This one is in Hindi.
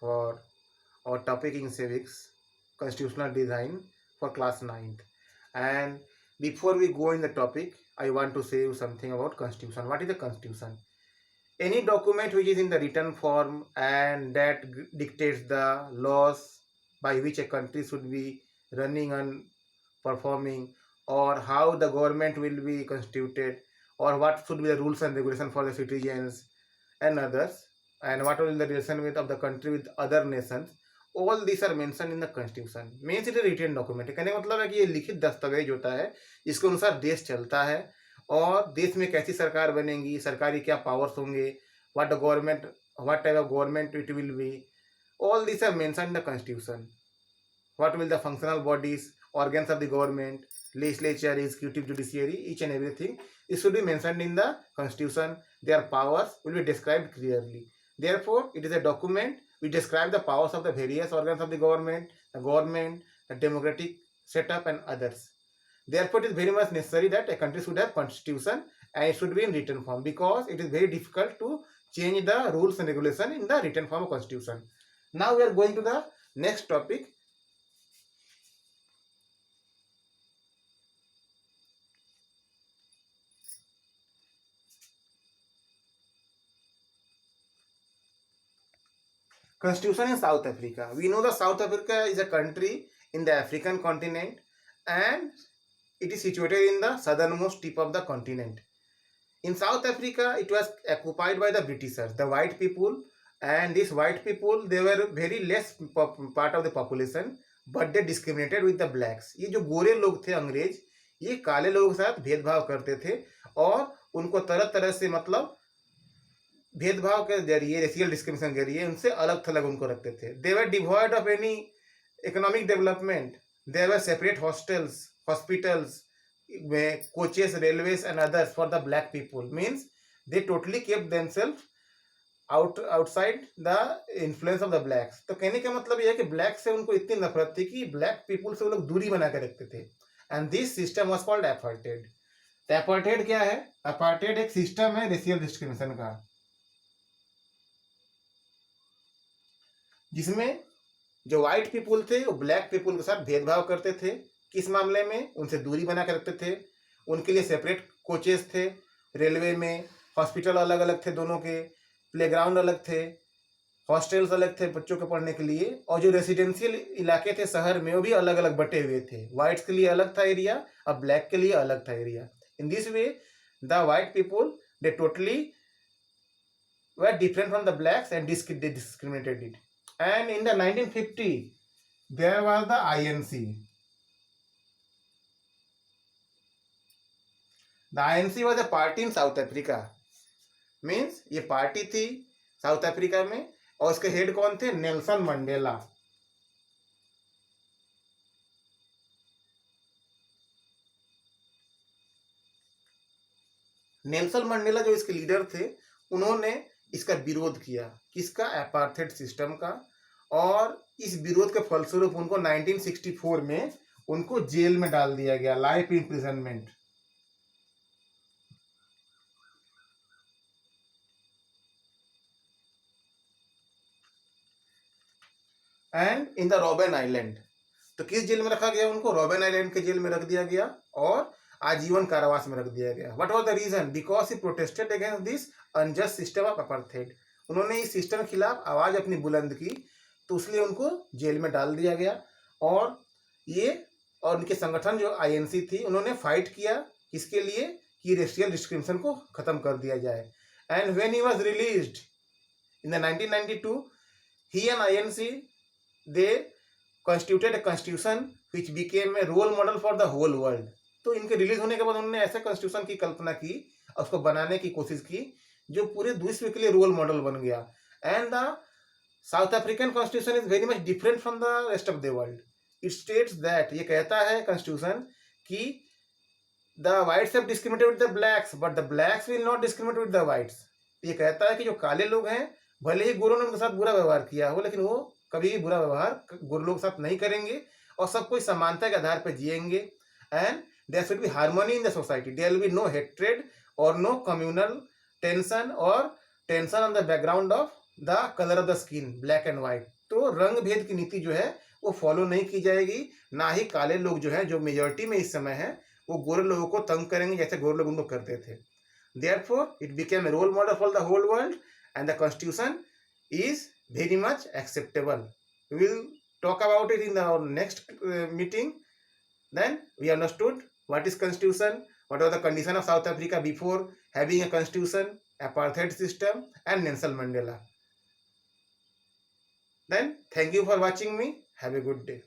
for our topic in civics, constitutional design for class 9th. And before we go in the topic, I want to say you something about constitution. What is the constitution? Any document which is in the written form and that dictates the laws by which a country should be running and performing, or how the government will be constituted, or what should be the rules and regulation for the citizens and others, and what will the relation with of the country with other nations, all these are mentioned in the constitution. Means it written document, कहने का मतलब है कि ये लिखित दस्तावेज होता है, इसके अनुसार देश चलता है और देश में कैसी सरकार बनेगी, सरकारी क्या पावर्स होंगे, what the government, what type of government it will be, all these are mentioned in the constitution. What will the functional bodies, organs of the government, legislature, executive, judiciary, each and everything, it should be mentioned in the constitution. Their powers will be described clearly. Therefore, it is a document which describes the powers of the various organs of the government, the democratic setup and others. Therefore, it is very much necessary that a country should have constitution and it should be in written form, because it is very difficult to change the rules and regulation in the written form of constitution. Now we are going to the next topic. Constitution in South Africa. We know that South Africa is a country in the African continent and it is situated in the southernmost tip of the continent. In South Africa, it was occupied by the Britishers, the white people, and these white people, they were very less part of the population, but they discriminated with the blacks. ये जो गोरे लोग थे अंग्रेज, ये काले लोगों के साथ भेदभाव करते थे और उनको तरह तरह से मतलब भेदभाव के जरिए, रेशियल डिस्क्रिमिनेशन के जरिए उनसे अलग थलग उनको रखते थे. They were devoid of any economic development. They were separate hostels, hospitals, coaches, railways and others for the black people. Means they totally kept themselves outside the influence of the blacks. तो कहने का मतलब यह है कि ब्लैक से उनको इतनी नफरत थी कि ब्लैक पीपल से वो लोग दूरी बना कर रखते थे. And this system was called apartheid. तो अपार्थाइड क्या है? अपार्थाइड एक सिस्टम है रेशियल डिस्क्रिमिनेशन का, जिसमें जो व्हाइट पीपल थे वो ब्लैक पीपल के साथ भेदभाव करते थे. किस मामले में? उनसे दूरी बना कर रखते थे. उनके लिए सेपरेट कोचेस थे, रेलवे में हॉस्पिटल अलग अलग थे दोनों के, प्लेग्राउंड अलग थे, हॉस्टल्स अलग थे बच्चों के पढ़ने के लिए, और जो रेसिडेंशियल इलाके थे शहर में वो भी अलग अलग बटे हुए थे. व्हाइट्स के लिए अलग था एरिया और ब्लैक के लिए अलग था area. In this way the white people they totally were different from the blacks and they discriminated it. And in the 1950 there was the INC. The INC was a party in South Africa. Means ये पार्टी थी साउथ अफ्रीका में और उसके हेड कौन थे? Nelson Mandela. नेल्सन मंडेला जो इसके लीडर थे, उन्होंने इसका विरोध किया. किसका? अपार्थाइड सिस्टम का. और इस विरोध के फलस्वरूप उनको 1964 में उनको जेल में डाल दिया गया, life imprisonment. And in the Roben island. तो किस जेल में रखा गया उनको? रॉबेन आइलैंड के जेल में रख दिया गया और आजीवन कारावास में रख दिया गया. What was the reason? Because he protested against this unjust system of apartheid. उन्होंने इस सिस्टम के खिलाफ आवाज अपनी बुलंद की, तो इसलिए उनको जेल में डाल दिया गया. और ये और उनके संगठन जो INC थी, उन्होंने फाइट किया किसके लिए? कि रेशियल डिस्क्रिमिनेशन को खत्म कर दिया जाए. And when he was released in the 1992, he and INC they constituted a constitution which became a role model for the whole world. तो इनके रिलीज होने के बाद उन्होंने ऐसे कॉन्स्टिट्यूशन की कल्पना की और उसको बनाने की कोशिश की जो पूरे विश्व के लिए रोल मॉडल बन गया. And the south African constitution is very much different from the rest of the world. It states that, ये कहता है कॉन्स्टिट्यूशन कि the whites have discriminated with the blacks but the blacks will not discriminate with the whites. ये कहता है कि जो काले लोग हैं, भले ही गोरों ने उनके साथ बुरा व्यवहार किया हो, लेकिन वो कभी भी बुरा व्यवहार गोरे लोग के साथ नहीं करेंगे और सब कोई समानता के आधार पर जिएंगे. And there should be harmony in the society. There will be no hatred और नो कम्युनल टेंशन और tension on the background of the colour of the skin, black and white. तो रंग भेद की नीति जो है वो फॉलो नहीं की जाएगी। ना ही काले लोग जो है, जो मेजोरिटी में इस समय है, वो गोरे लोगों को तंग करेंगे जैसे गोरे लोग उनको करते थे। Therefore, it became a role model for the whole world, and the constitution is very much acceptable. We will talk about it in the next meeting. Then we understood what is constitution, what was the condition of South Africa before having a constitution, apartheid system, and Nelson Mandela. Then thank you for watching me. Have a good day.